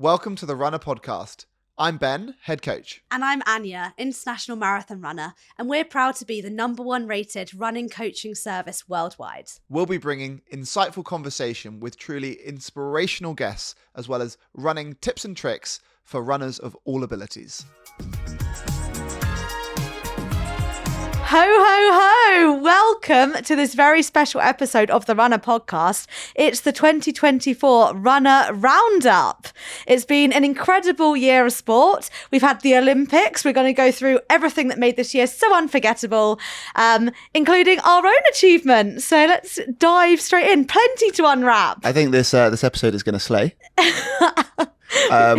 Welcome to the Runna Podcast. I'm Ben, head coach. And I'm Anya, international marathon runner, and we're proud to be the #1 rated running coaching service worldwide. We'll be bringing insightful conversation with truly inspirational guests, as well as running tips and tricks for runners of all abilities. Ho, ho, ho! Welcome to this very special episode of the Runna Podcast. It's the 2024 Runner Roundup. It's been an incredible year of sport. We've had the Olympics. We're going to go through everything that made this year so unforgettable, including our own achievements. So let's dive straight in. Plenty to unwrap. I think this episode is going to slay.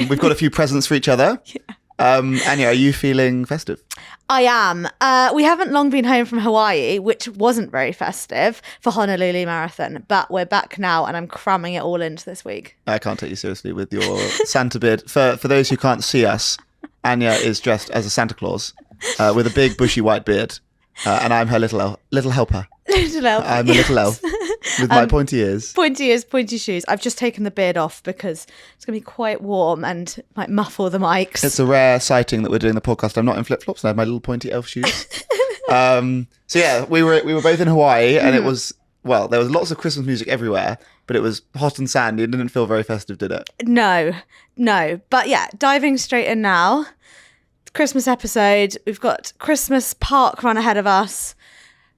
We've got a few presents for each other. Yeah. Anya, are you feeling festive? I am. We haven't long been home from Hawaii, which wasn't very festive for Honolulu Marathon, but we're back now and I'm cramming it all into this week. I can't take you seriously with your Santa beard. For those who can't see us, Anya is dressed as a Santa Claus with a big bushy white beard, and I'm her little helper. Little elf. I'm a little elf with my pointy ears. Pointy ears, pointy shoes. I've just taken the beard off because it's going to be quite warm and might muffle the mics. It's a rare sighting that we're doing the podcast. I'm not in flip-flops and I have my little pointy elf shoes. So yeah, we were both in Hawaii and it was, well, there was lots of Christmas music everywhere, but it was hot and sandy. It didn't feel very festive, did it? No. But yeah, diving straight in now. Christmas episode. We've got Christmas park run ahead of us.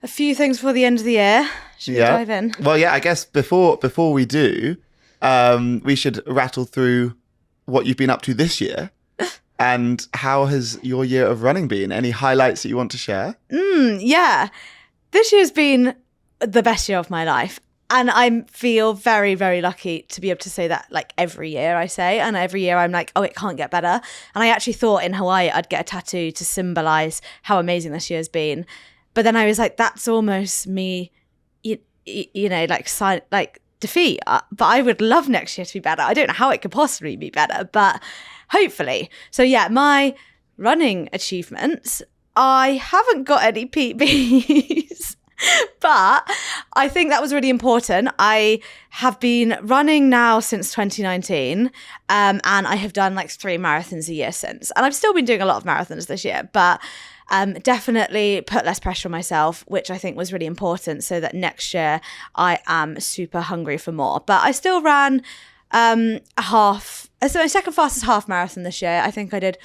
A few things for the end of the year. Should we dive in? Well, yeah, I guess before we do, we should rattle through what you've been up to this year. And how has your year of running been? Any highlights that you want to share? Yeah. This year's been the best year of my life. And I feel very, very lucky to be able to say that like every year I say. And every year I'm like, oh, it can't get better. And I actually thought in Hawaii I'd get a tattoo to symbolize how amazing this year's been. But then I was like, that's almost me, you know, like defeat. But I would love next year to be better. I don't know how it could possibly be better, but hopefully. So yeah, my running achievements, I haven't got any PBs. But I think that was really important. I have been running now since 2019 and I have done like 3 marathons a year since. And I've still been doing a lot of marathons this year, but definitely put less pressure on myself, which I think was really important so that next year I am super hungry for more. But I still ran so my second fastest half marathon this year. I think I did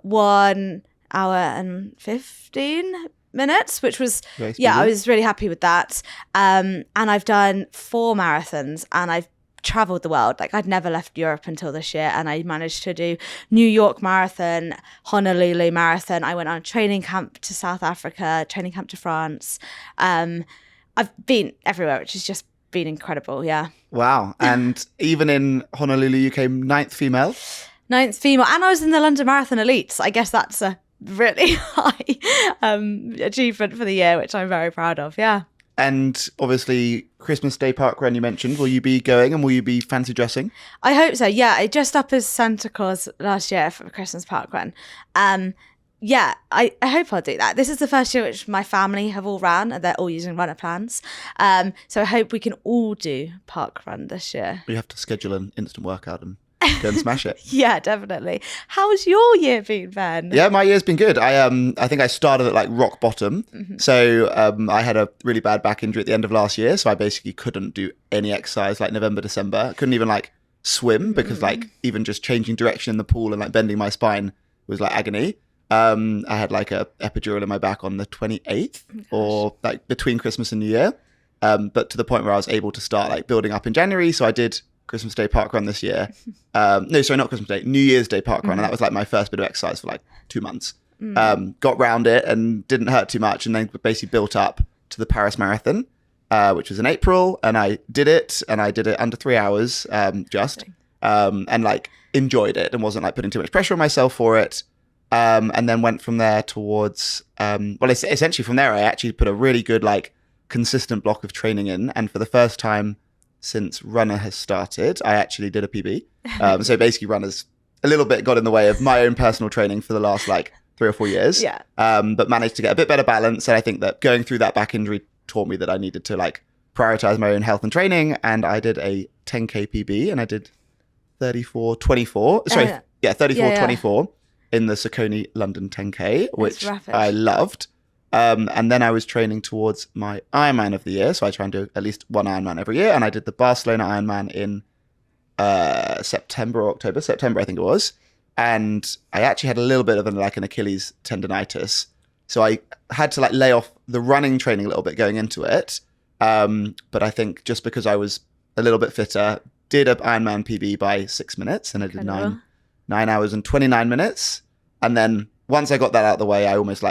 1 hour and 15 minutes, which was, I was really happy with that. And I've done 4 marathons and I've traveled the world. Like I'd never left Europe until this year and I managed to do New York Marathon, Honolulu Marathon. I went on a training camp to South Africa, training camp to France. I've been everywhere, which has just been incredible. Yeah. Wow. And even in Honolulu, you came 9th female. 9th female. And I was in the London Marathon Elites. I guess that's a really high achievement for the year, which I'm very proud of. Yeah. And obviously Christmas Day park run you mentioned, will you be going and will you be fancy dressing? I hope so. Yeah, I dressed up as Santa Claus last year for the Christmas park run. Yeah, I hope I'll do that. This is the first year which my family have all ran and they're all using runner plans. So I hope we can all do park run this year. We have to schedule an instant workout and go and smash it. Yeah, definitely. How's your year been, Ben? Yeah, my year's been good. I think I started at like rock bottom. Mm-hmm. So I had a really bad back injury at the end of last year. So I basically couldn't do any exercise like November, December. I couldn't even like swim because like even just changing direction in the pool and like bending my spine was like agony. I had like a epidural in my back on the 28th or like between Christmas and New Year. But to the point where I was able to start like building up in January. So I did Christmas Day park run this year. No, sorry, not Christmas Day, New Year's Day park run. And that was like my first bit of exercise for like 2 months. Got round it and didn't hurt too much. And then basically built up to the Paris Marathon, which was in April. And I did it under 3 hours and like enjoyed it and wasn't like putting too much pressure on myself for it. And then went from there towards, essentially from there, I actually put a really good, like consistent block of training in. And for the first time since Runner has started, I actually did a PB. So basically Runner's a little bit got in the way of my own personal training for the last like 3 or 4 years. Yeah. But managed to get a bit better balance. And I think that going through that back injury taught me that I needed to like prioritize my own health and training. And I did a 10K PB and I did 34.24. Sorry, 34.24 in the Saucony London 10K, which I loved. And then I was training towards my Ironman of the year. So I try and do at least one Ironman every year. And I did the Barcelona Ironman in September or October. September, I think it was. And I actually had a little bit of an Achilles tendonitis. So I had to lay off the running training a little bit going into it. But I think just because I was a little bit fitter, did an Ironman PB by 6 minutes, and I did 9 hours and 29 minutes. And then once I got that out of the way, I almost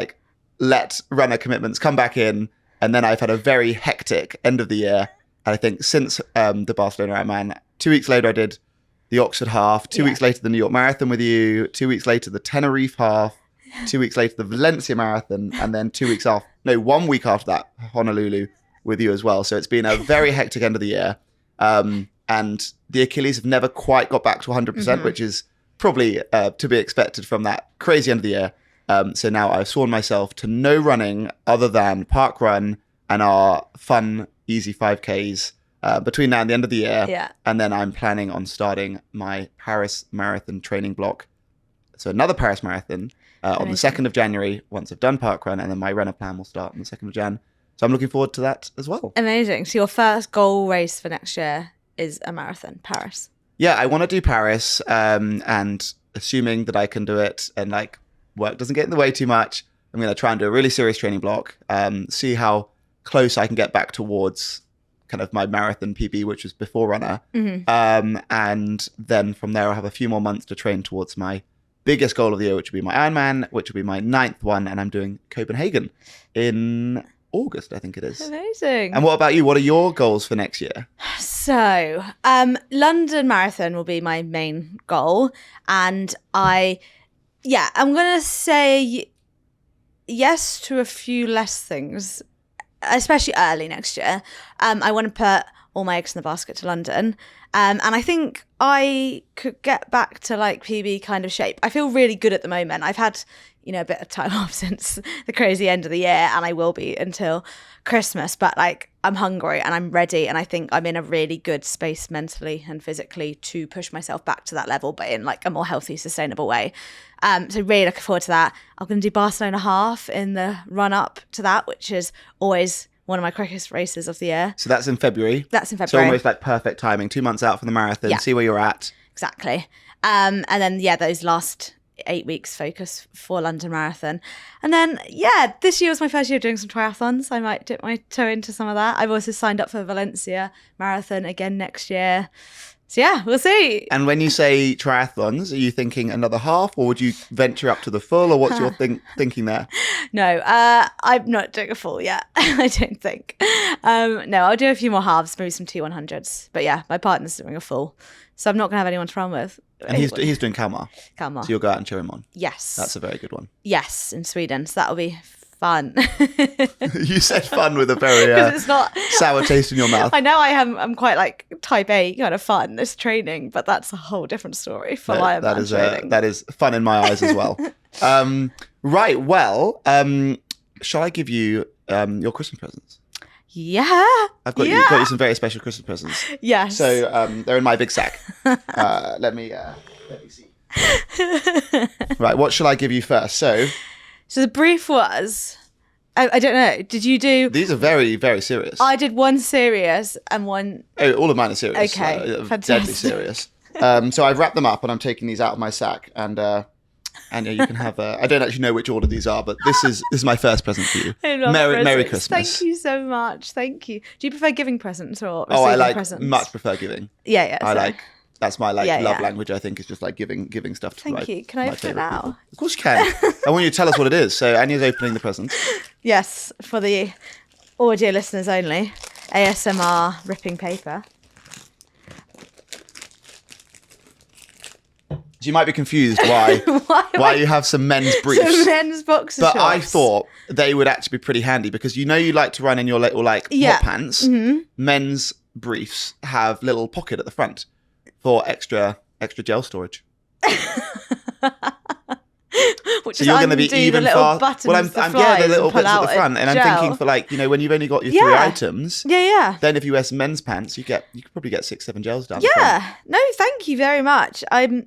let runner commitments come back in. And then I've had a very hectic end of the year. And I think since the Barcelona Ironman, 2 weeks later, I did the Oxford Half. 2 weeks later, the New York Marathon with you. 2 weeks later, the Tenerife Half. 2 weeks later, the Valencia Marathon. And then 1 week after that, Honolulu with you as well. So it's been a very hectic end of the year. And the Achilles have never quite got back to 100%, which is probably to be expected from that crazy end of the year. So now I've sworn myself to no running other than park run and our fun, easy 5Ks between now and the end of the year. Yeah. And then I'm planning on starting my Paris Marathon training block. So another Paris Marathon on the 2nd of January, once I've done park run, and then my runner plan will start on the 2nd of Jan. So I'm looking forward to that as well. Amazing. So your first goal race for next year is a marathon, Paris. Yeah, I want to do Paris, and assuming that I can do it and work doesn't get in the way too much, I'm going to try and do a really serious training block, see how close I can get back towards kind of my marathon PB, which was before runner. And then from there, I'll have a few more months to train towards my biggest goal of the year, which will be my Ironman, which will be my 9th one. And I'm doing Copenhagen in August, I think it is. Amazing. And what about you? What are your goals for next year? So, London Marathon will be my main goal. And I'm going to say yes to a few less things, especially early next year. I want to put all my eggs in the basket to London. And I think I could get back to PB kind of shape. I feel really good at the moment. I've had, a bit of time off since the crazy end of the year, and I will be until Christmas. But I'm hungry and I'm ready, and I think I'm in a really good space mentally and physically to push myself back to that level, but in a more healthy, sustainable way. So really looking forward to that. I'm going to do Barcelona Half in the run up to that, which is always one of my quickest races of the year. So that's in February. So almost perfect timing. 2 months out from the marathon. See where you're at. Exactly. And then those last 8 weeks focus for London Marathon. And then this year was my first year doing some triathlons. I might dip my toe into some of that. I've also signed up for Valencia Marathon again next year. So we'll see. And when you say triathlons, are you thinking another half, or would you venture up to the full, or what's your thinking there? No, I'm not doing a full yet. I don't think. No, I'll do a few more halves, maybe some T100s. But my partner's doing a full, so I'm not going to have anyone to run with. And he's doing Kalmar. Kalmar. So you'll go out and cheer him on. Yes. That's a very good one. Yes, in Sweden. So that'll be fun. You said fun with a very it's not sour taste in your mouth. I know I'm quite type A kind of fun, this training, but that's a whole different story for my training. That is fun in my eyes as well. Right, well, shall I give you your Christmas presents? Yeah. I've got you some very special Christmas presents. Yes. So they're in my big sack. Let me see. Right, what shall I give you first? So the brief was, I don't know, did you do... These are very, very serious. I did one serious and one... Oh, all of mine are serious. Okay, fantastic. Deadly serious. So I've wrapped them up and I'm taking these out of my sack. And Anya, you can have... I don't actually know which order these are, but this is my first present for you. I love Merry Christmas. Thank you so much. Thank you. Do you prefer giving presents or receiving I presents? Much prefer giving. Yeah. That's my love language, I think, is just giving stuff to Thank you. Can I open it now? People. Of course you can. I want you to tell us what it is. So Anya's opening the present. Yes, for the audio listeners only. ASMR ripping paper. So you might be confused why you have some men's briefs. Some men's boxer shorts. But I thought they would actually be pretty handy because you like to run in your little hot pants. Mm-hmm. Men's briefs have little pocket at the front for extra gel storage. Which So is you're going to be undo even the little fast. buttons, Well, the I'm flies, the little and pull bits at out the front, and I'm gel. thinking for like, when you've only got your 3 items. Yeah. Then if you wear some men's pants, you could probably get 6-7 gels down. Yeah. No, thank you very much. I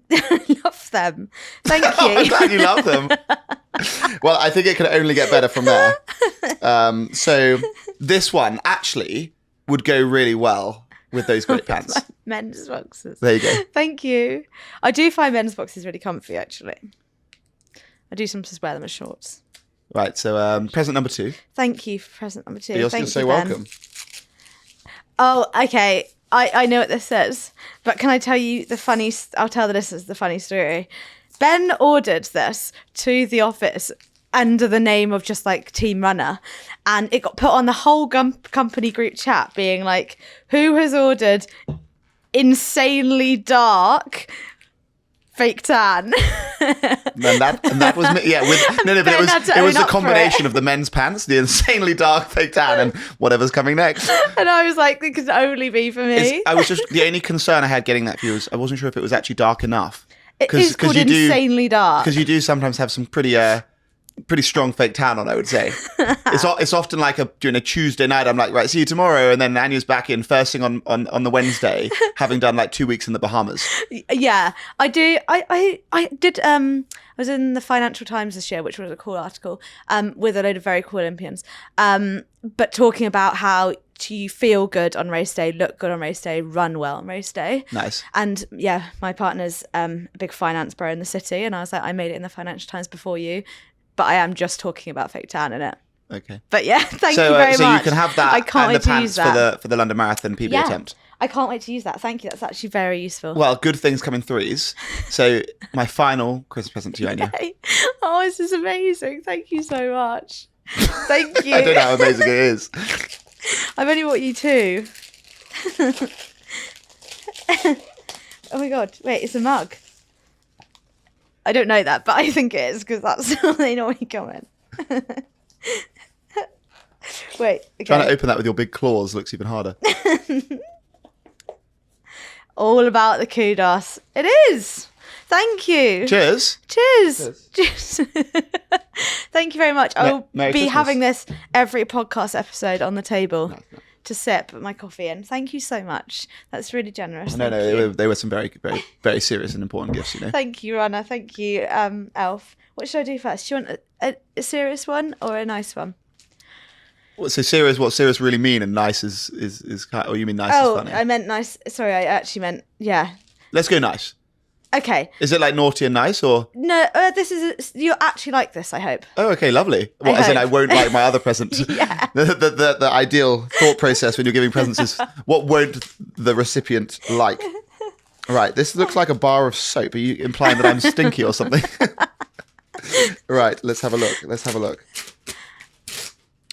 love them. Thank you. I'm glad you love them. Well, I think it can only get better from there. So this one actually would go really well with those great pants. Men's boxes. There you go. Thank you. I do find men's boxes really comfy, actually. I do sometimes wear them as shorts. Right, so present number 2. Thank you for present number 2. You're Thank so you, Ben. welcome. Oh, okay. I know what this says, but can I tell you I'll tell the listeners the funny story. Ben ordered this to the office under the name of just like Team Runner, and it got put on the whole company group chat being like, who has ordered insanely dark fake tan? And that was me. Yeah, but it was a combination of the men's pants, the insanely dark fake tan, and whatever's coming next. And I was like, it could only be for me. I was just, the only concern I had getting that for you was I wasn't sure if it was actually dark enough. It is called insanely dark. Because you do sometimes have some pretty strong fake tan on, I would say. It's often like during a Tuesday night, I'm like, right, see you tomorrow. And then Anya's back in first thing on the Wednesday, having done like 2 weeks in the Bahamas. Yeah, I do. I did. I was in the Financial Times this year, which was a cool article with a load of very cool Olympians. But talking about how you feel good on race day, look good on race day, run well on race day. Nice. And yeah, my partner's a big finance bro in the city, and I was like, I made it in the Financial Times before you, but I am just talking about fake tan in it. Okay. But yeah, thank you very much. So you can have that I can't and wait the to use pants that. for the London Marathon PB attempt. I can't wait to use that. Thank you. That's actually very useful. Well, good things come in threes. So my final Christmas present to you, Anya. Oh, this is amazing. Thank you so much. Thank you. I don't know how amazing it is. I've only bought you 2. Oh my God. Wait, it's a mug. I don't know that, but I think it is because that's how they normally come in. Wait, okay. Trying to open that with your big claws looks even harder. All about the kudos. It is. Thank you. Cheers. Cheers. Thank you very much. I will Merry be Christmas. having this every podcast episode on the table No. to sip my coffee in. Thank you so much. That's really generous. No, Thank you. they were some very, very, very serious and important gifts, Thank you, Runna. Thank you, Elf. What should I do first? Do you want a serious one or a nice one? So serious, what serious really mean, and nice is kind of, or you mean nice is funny? I meant nice. Sorry, I actually meant, yeah. Let's go nice. Okay. Is it like naughty and nice, or? No, this is, you actually like this, I hope. Oh, okay, lovely. Well, as in I won't like my other present. Yeah. The ideal thought process when you're giving presents is what won't the recipient like? Right, this looks like a bar of soap. Are you implying that I'm stinky or something? Right, let's have a look.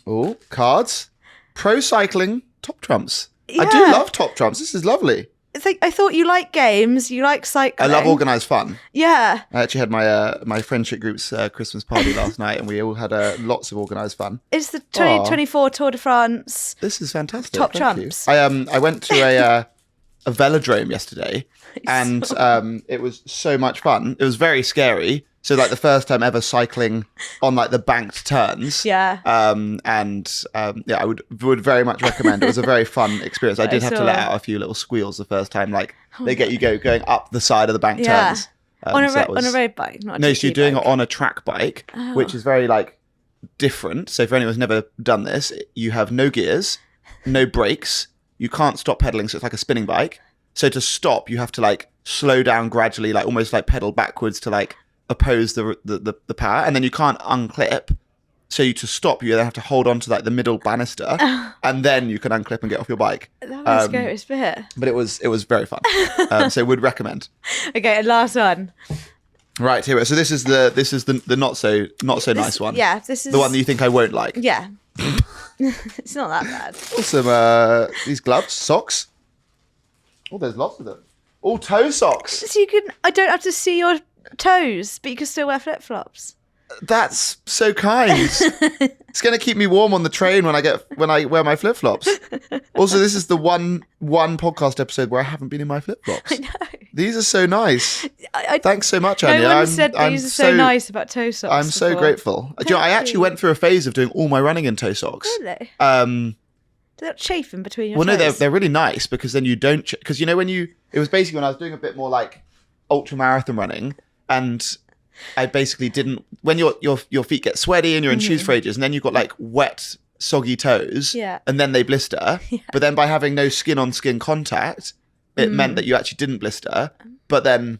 Oh, cards. Pro cycling top trumps. I do Yeah. love top trumps. This is lovely. It's like, I thought you like games, you like cycling. I love organised fun. Yeah. I actually had my friendship group's Christmas party last night, and we all had lots of organised fun. It's the 2024 Tour de France. This is fantastic. Top Thank trumps. you. I went to a velodrome yesterday, and it was so much fun. It was very scary. So like the first time ever cycling on like the banked turns. Yeah. I would very much recommend. It was a very fun experience. I did have to let out a few little squeals the first time. Like they get you going up the side of the banked turns. On a road bike, not a No, so you're GT doing bike. it on a track bike, which is very like different. So for anyone who's never done this, you have no gears, no brakes. You can't stop pedaling, so it's like a spinning bike. So to stop, you have to like slow down gradually, like almost like pedal backwards to like oppose the power, and then you can't unclip. So to stop, you then have to hold on to like the middle banister, and then you can unclip and get off your bike. That was the scariest bit. But it was very fun. So would recommend. Okay, and last one. Right here. So this is the not so nice one. Yeah, this is the one that you think I won't like. Yeah. It's not that bad. Some these gloves, socks. Oh, there's lots of them. All toe socks. So I don't have to see your toes, but you can still wear flip-flops. That's so kind. It's going to keep me warm on the train when I wear my flip-flops. Also, this is the one podcast episode where I haven't been in my flip-flops. I know. These are so nice. Thanks so much, Anya. No one said these are so nice about toe socks. I'm so grateful. Do you know, I actually went through a phase of doing all my running in toe socks. Really? Do they chafe in between your toes? Well, no, toes? they're really nice because then you don't... Because, you know, it was basically when I was doing a bit more like ultra marathon running, and I basically didn't... When your feet get sweaty and you're in shoes for ages, and then you've got like wet, soggy toes, and then they blister. Yeah. But then by having no skin-on-skin contact, it meant that you actually didn't blister. But then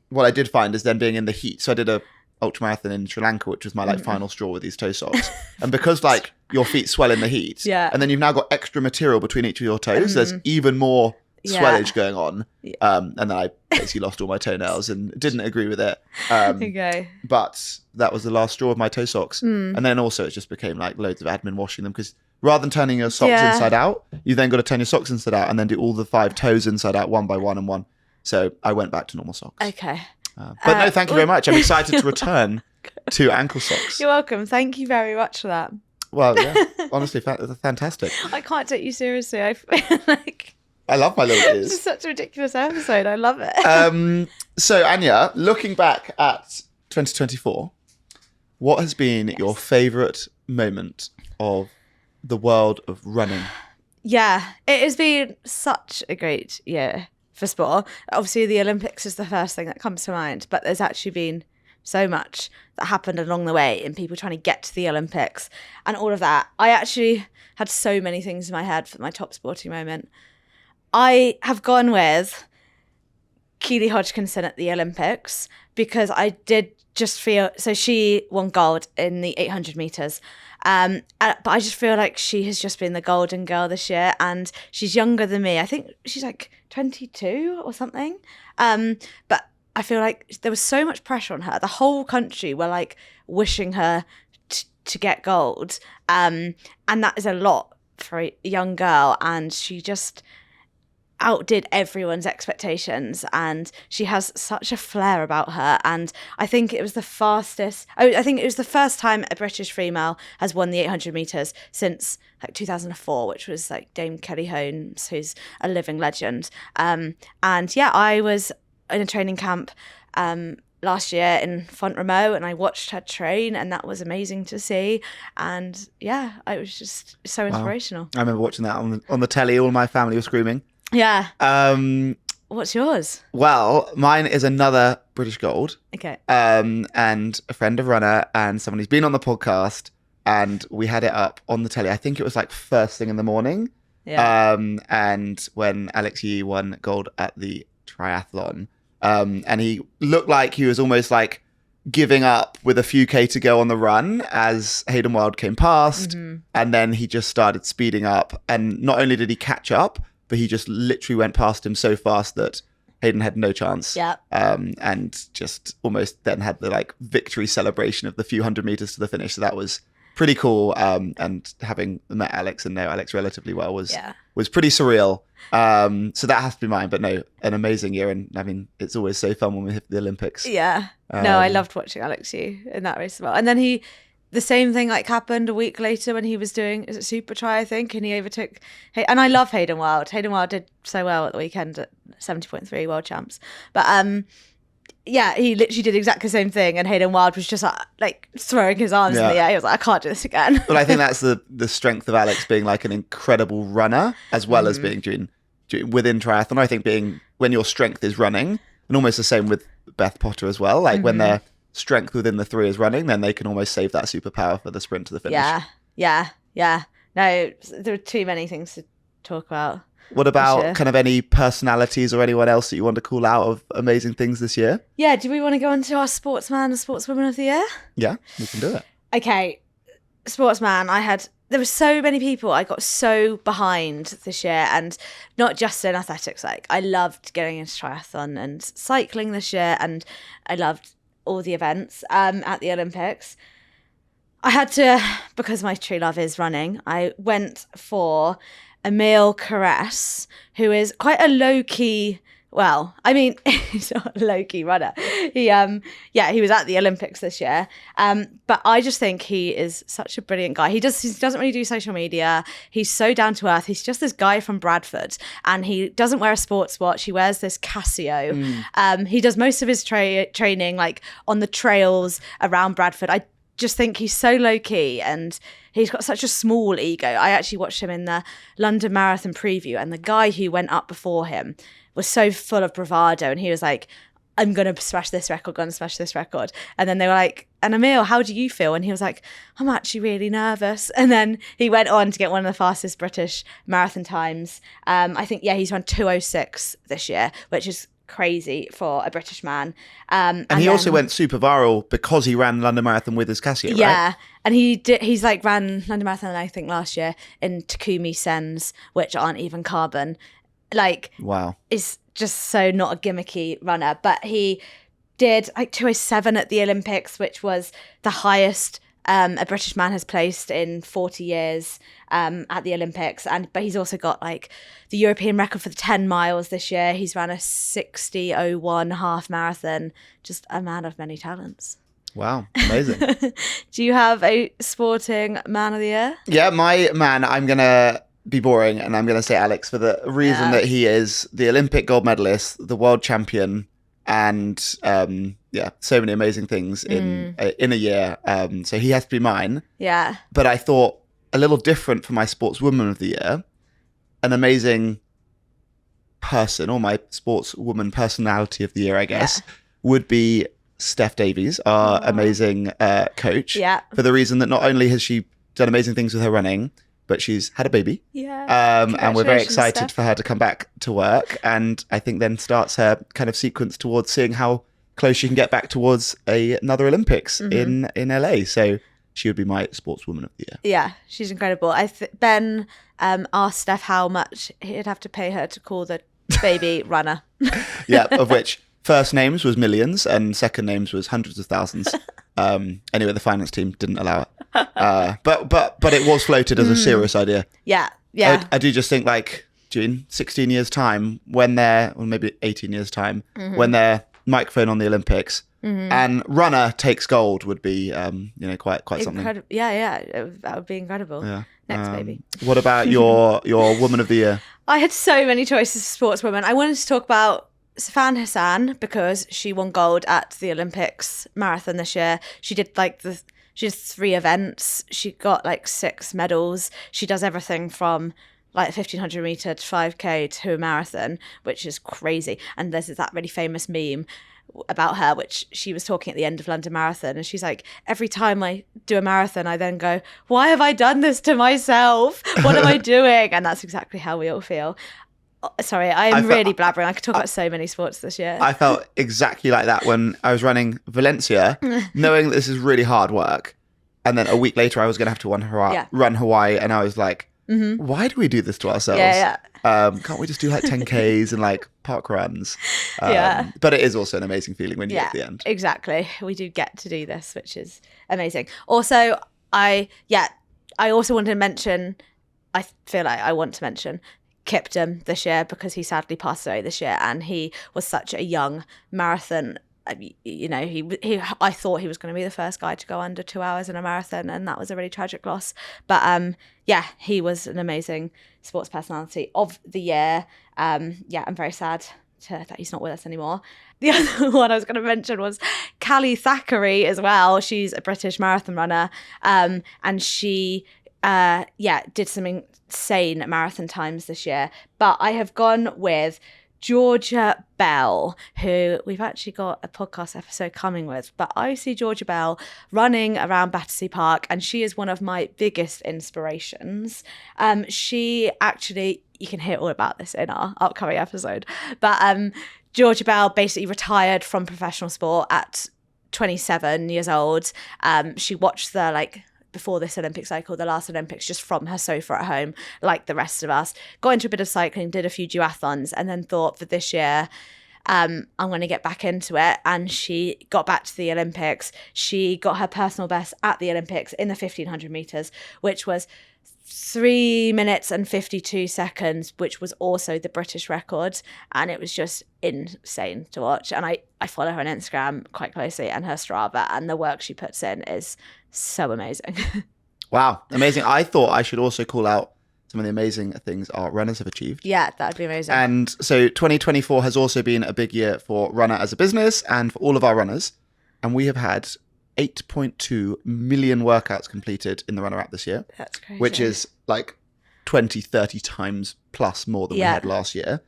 what I did find is then being in the heat. So I did a ultramarathon in Sri Lanka, which was my like final straw with these toe socks. And because like your feet swell in the heat, and then you've now got extra material between each of your toes, there's even more swellage going on. And then I basically lost all my toenails and didn't agree with it. But that was the last straw of my toe socks. And then also it just became like loads of admin washing them, because rather than turning your socks inside out, you then got to turn your socks inside out and then do all the 5 toes inside out one by one and one. So I went back to normal socks. Okay. But no, thank you very much. I'm excited to return to ankle socks. You're welcome. Thank you very much for that. Well, yeah, honestly, fantastic. I can't take you seriously. I feel like... I love my little ears. This is such a ridiculous episode. I love it. So, Anya, looking back at 2024, what has been your favourite moment of the world of running? Yeah, it has been such a great year for sport. Obviously, the Olympics is the first thing that comes to mind, but there's actually been so much that happened along the way in people trying to get to the Olympics and all of that. I actually had so many things in my head for my top sporting moment. I have gone with Keely Hodgkinson at the Olympics because I did just feel... So she won gold in the 800 metres. But I just feel like she has just been the golden girl this year, and she's younger than me. I think she's like 22 or something. But I feel like there was so much pressure on her. The whole country were like wishing her to get gold. And that is a lot for a young girl. And she just outdid everyone's expectations, and she has such a flair about her. And I think it was the first time a British female has won the 800 metres since like 2004, which was like Dame Kelly Holmes, who's a living legend. And yeah, I was in a training camp last year in Font-Romeu, and I watched her train, and that was amazing to see. And yeah, it was just so inspirational. I remember watching that on the telly. All my family was screaming. Yeah. What's yours? Well, mine is another British gold. Okay. And a friend of Runner and someone who's been on the podcast, and we had it up on the telly. I think it was like first thing in the morning. Yeah. And when Alex Yee won gold at the triathlon, and he looked like he was almost like giving up with a few K to go on the run as Hayden Wilde came past. And then he just started speeding up. And not only did he catch up, but he just literally went past him so fast that Hayden had no chance. Yeah. And just almost then had the like victory celebration of the few hundred meters to the finish. So that was pretty cool. And having met Alex and know Alex relatively well was pretty surreal. So that has to be mine. But no, an amazing year. And I mean, it's always so fun when we hit the Olympics. Yeah. No, I loved watching Alex Yee in that race as well. And then the same thing like happened a week later when he was doing, is it Super Try, I think, and he overtook, and I love Hayden Wilde. Hayden Wilde did so well at the weekend at 70.3 world champs. But yeah, he literally did exactly the same thing, and Hayden Wilde was just like throwing his arms in the air. He was like, I can't do this again. But I think that's the strength of Alex being like an incredible runner, as well as being within triathlon. I think being, when your strength is running, and almost the same with Beth Potter as well, like when their strength within the 3 is running, then they can almost save that superpower for the sprint to the finish. Yeah. No, there are too many things to talk about. What about kind of any personalities or anyone else that you want to call out of amazing things this year? Yeah, do we want to go on to our Sportsman and Sportswoman of the Year? Yeah, we can do it. Okay, Sportsman, there were so many people I got so behind this year, and not just in athletics. Like, I loved getting into triathlon and cycling this year, and I loved all the events at the Olympics. I had to, because my true love is running, I went for Emile Caresse, who is quite a low-key well, I mean, he's not a low-key runner. He was at the Olympics this year. But I just think he is such a brilliant guy. He doesn't really do social media. He's so down to earth. He's just this guy from Bradford, and he doesn't wear a sports watch. He wears this Casio. He does most of his training like on the trails around Bradford. I just think he's so low-key, and he's got such a small ego. I actually watched him in the London Marathon preview, and the guy who went up before him was so full of bravado, and he was like, I'm going to smash this record, And then they were like, and Emil, how do you feel? And he was like, I'm actually really nervous. And then he went on to get one of the fastest British marathon times. I think, he's run 2:06 this year, which is crazy for a British man. And he also went super viral because he ran London Marathon with his Casio, right? And he's like ran London Marathon, I think, last year in Takumi Sens, which aren't even carbon. Like, wow, is just so not a gimmicky runner. But he did like 2:07 at the Olympics, which was the highest a British man has placed in 40 years at the Olympics. But he's also got like the European record for the 10 miles this year. He's ran a 60:01 half marathon. Just a man of many talents. Wow, amazing. Do you have a sporting man of the year? Yeah, my man, I'm going to be boring, and I'm going to say Alex for the reason that he is the Olympic gold medalist, the world champion, and so many amazing things in a year. So he has to be mine. Yeah. But I thought a little different for my sportswoman of the year, an amazing person, or my sportswoman personality of the year, I guess, would be Steph Davies, our amazing coach. Yeah. For the reason that not only has she done amazing things with her running, but she's had a baby. Yeah. And we're very excited Steph. for her to come back to work. And I think then starts her kind of sequence towards seeing how close she can get back towards another Olympics in LA. So she would be my sportswoman of the year. Yeah, she's incredible. Ben asked Steph how much he'd have to pay her to call the baby Runner. Yeah, of which first names was millions and second names was hundreds of thousands. Anyway, the finance team didn't allow it. But it was floated as a serious idea. Yeah. I do just think, like, June, 16 years time, when they're, or maybe 18 years time, when they're microphone on the Olympics and runner takes gold would be, quite something. Yeah, that would be incredible. Yeah. Next baby. What about your woman of the year? I had so many choices for sportswomen. I wanted to talk about Safan Hassan because she won gold at the Olympics marathon this year. She did she did 3 events. She got like 6 medals. She does everything from like 1500 meter to 5k to a marathon, which is crazy. And there's that really famous meme about her, which she was talking at the end of London Marathon, and she's like, every time I do a marathon I then go, why have I done this to myself? What am I doing? And that's exactly how we all feel. Sorry, I'm really blabbering. I could talk about so many sports this year. I felt exactly like that when I was running Valencia, knowing that this is really hard work. And then a week later, I was going to have to run Hawaii. And I was like, why do we do this to ourselves? Can't we just do like 10Ks and like park runs? But it is also an amazing feeling when you get to the end. Exactly. We do get to do this, which is amazing. Also, I also wanted to mention, I feel like I want to mention Kiptum this year because he sadly passed away this year, and he was such a young marathon. I thought he was going to be the first guy to go under 2 hours in a marathon, and that was a really tragic loss. But he was an amazing sports personality of the year. I'm very sad that he's not with us anymore. The other one I was going to mention was Callie Thackeray as well. She's a British marathon runner, and she did some insane marathon times this year. But I have gone with Georgia Bell, who we've actually got a podcast episode coming with, but I see Georgia Bell running around Battersea Park, and she is one of my biggest inspirations. She actually, you can hear all about this in our upcoming episode, but Georgia Bell basically retired from professional sport at 27 years old. She watched before this Olympic cycle, the last Olympics, just from her sofa at home, like the rest of us. Got into a bit of cycling, did a few duathlons, and then thought for this year, I'm going to get back into it. And she got back to the Olympics. She got her personal best at the Olympics in the 1500 meters, which was 3 minutes and 52 seconds, which was also the British record. And it was just insane to watch. And I follow her on Instagram quite closely, and her Strava, and the work she puts in is so amazing. Wow, amazing. I thought I should also call out some of the amazing things our runners have achieved. Yeah, that'd be amazing. And so 2024 has also been a big year for Runna as a business and for all of our runners. And we have had 8.2 million workouts completed in the Runna app this year. That's crazy. Which is like 20, 30 times plus more than we had last year,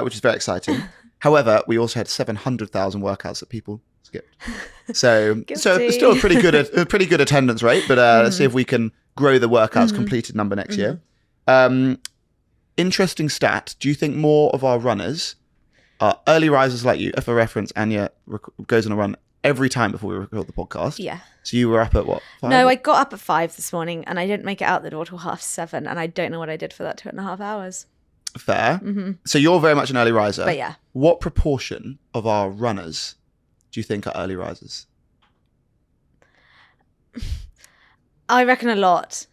which is very exciting. However, we also had 700,000 workouts that people skipped. So it's still a pretty good attendance rate, but let's see if we can grow the workouts completed number next year. Interesting stat. Do you think more of our runners are early risers like you? For reference, Anya goes on a run every time before we record the podcast. Yeah. So you were up at what? 5? No, I got up at 5 this morning, and I didn't make it out the door till 7:30, and I don't know what I did for that 2.5 hours. Fair. So you're very much an early riser. But yeah. What proportion of our runners do you think are early risers? I reckon a lot.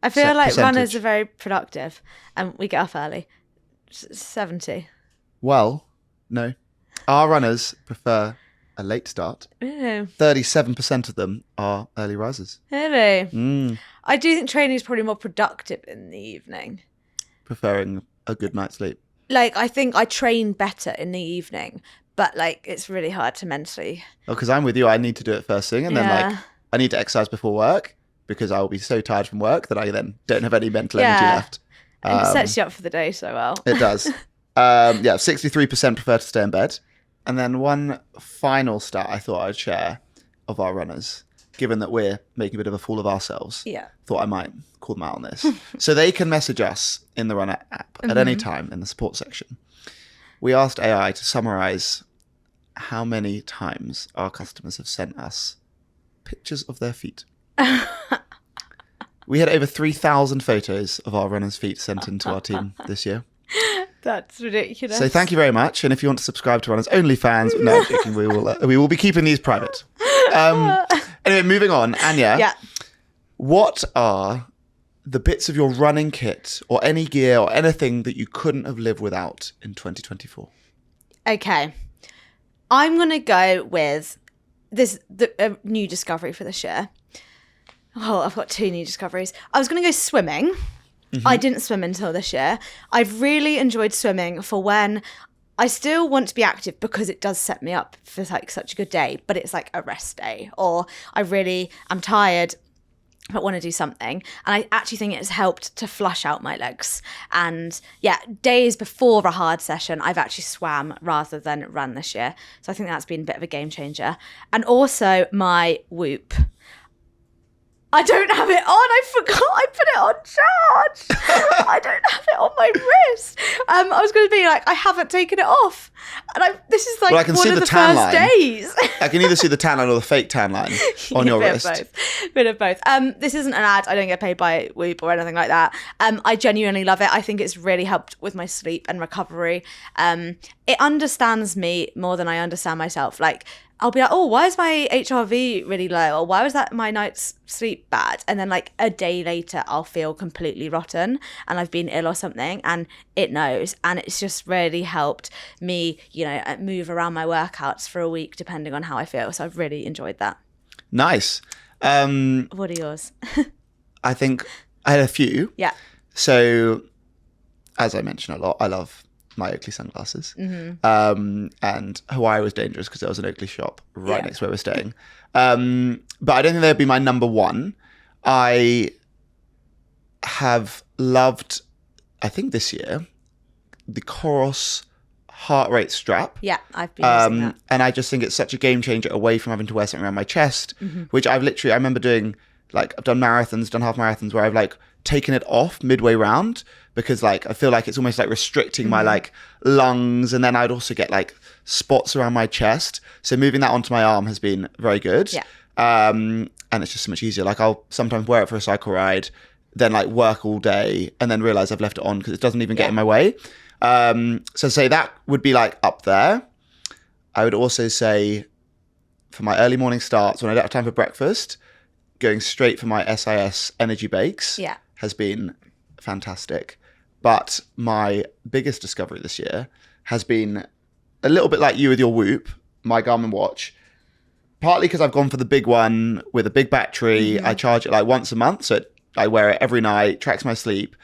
I feel like Percentage. runners are very productive, and we get up early. 70. Well, no. Our runners prefer a late start. Oh, 37% of them are early risers. really? I do think training is probably more productive in the evening. Preferring a good night's sleep. Like, I think I train better in the evening, but like, it's really hard to mentally. Oh, because I'm with you. I need to do it first thing, and then like I need to exercise before work because I will be so tired from work that I then don't have any mental energy left. And it sets you up for the day so well. It does. 63% prefer to stay in bed. And then one final stat I thought I'd share of our runners, given that we're making a bit of a fool of ourselves. Yeah. Thought I might call them out on this. So they can message us in the Runna app at any time in the support section. We asked AI to summarize how many times our customers have sent us pictures of their feet. We had over 3,000 photos of our runners' feet sent into our team this year. That's ridiculous. So thank you very much. And if you want to subscribe to Runners OnlyFans, no, I'm joking, we will be keeping these private. Anyway, moving on. Anya, what are the bits of your running kit or any gear or anything that you couldn't have lived without in 2024? Okay. I'm going to go with a new discovery for this year. Oh, I've got 2 new discoveries. I was going to go swimming. I didn't swim until this year. I've really enjoyed swimming for when I still want to be active because it does set me up for like such a good day, but it's like a rest day, or I'm tired but want to do something. And I actually think it has helped to flush out my legs. And yeah, days before a hard session, I've actually swam rather than run this year. So I think that's been a bit of a game changer. And also my Whoop. I don't have it on. I forgot I put it on charge. I don't have it on my wrist. I was going to be like, I haven't taken it off. And this is like I can one see of the the tan first line. days. I can either see the tan line or the fake tan line on your wrist. Bit of both. This isn't an ad. I don't get paid by Whoop or anything like that. I genuinely love it. I think it's really helped with my sleep and recovery. It understands me more than I understand myself. Like, I'll be like, oh, why is my HRV really low? Or why was that my night's sleep bad? And then like a day later, I'll feel completely rotten and I've been ill or something, and it knows. And it's just really helped me, move around my workouts for a week depending on how I feel. So I've really enjoyed that. Nice. What are yours? I think I had a few. Yeah. So, as I mentioned a lot, I love my Oakley sunglasses. And Hawaii was dangerous because there was an Oakley shop right next to where we're staying. But I don't think they'd be my number one. I have loved, I think this year, the Coros heart rate strap. Yeah, I've been using that. And I just think it's such a game changer away from having to wear something around my chest, which I remember doing, like, I've done marathons, done half marathons where I've like taken it off midway round because like I feel like it's almost like restricting my like lungs, and then I'd also get like spots around my chest. So moving that onto my arm has been very good. Yeah. And it's just so much easier. Like I'll sometimes wear it for a cycle ride, then like work all day and then realize I've left it on because it doesn't even get in my way. So say that would be like up there. I would also say for my early morning starts when I don't have time for breakfast, going straight for my SIS energy bakes. Yeah. has been fantastic. But my biggest discovery this year has been a little bit like you with your Whoop, my Garmin watch. Partly because I've gone for the big one with a big battery. I charge it like once a month, so I wear it every night, tracks my sleep.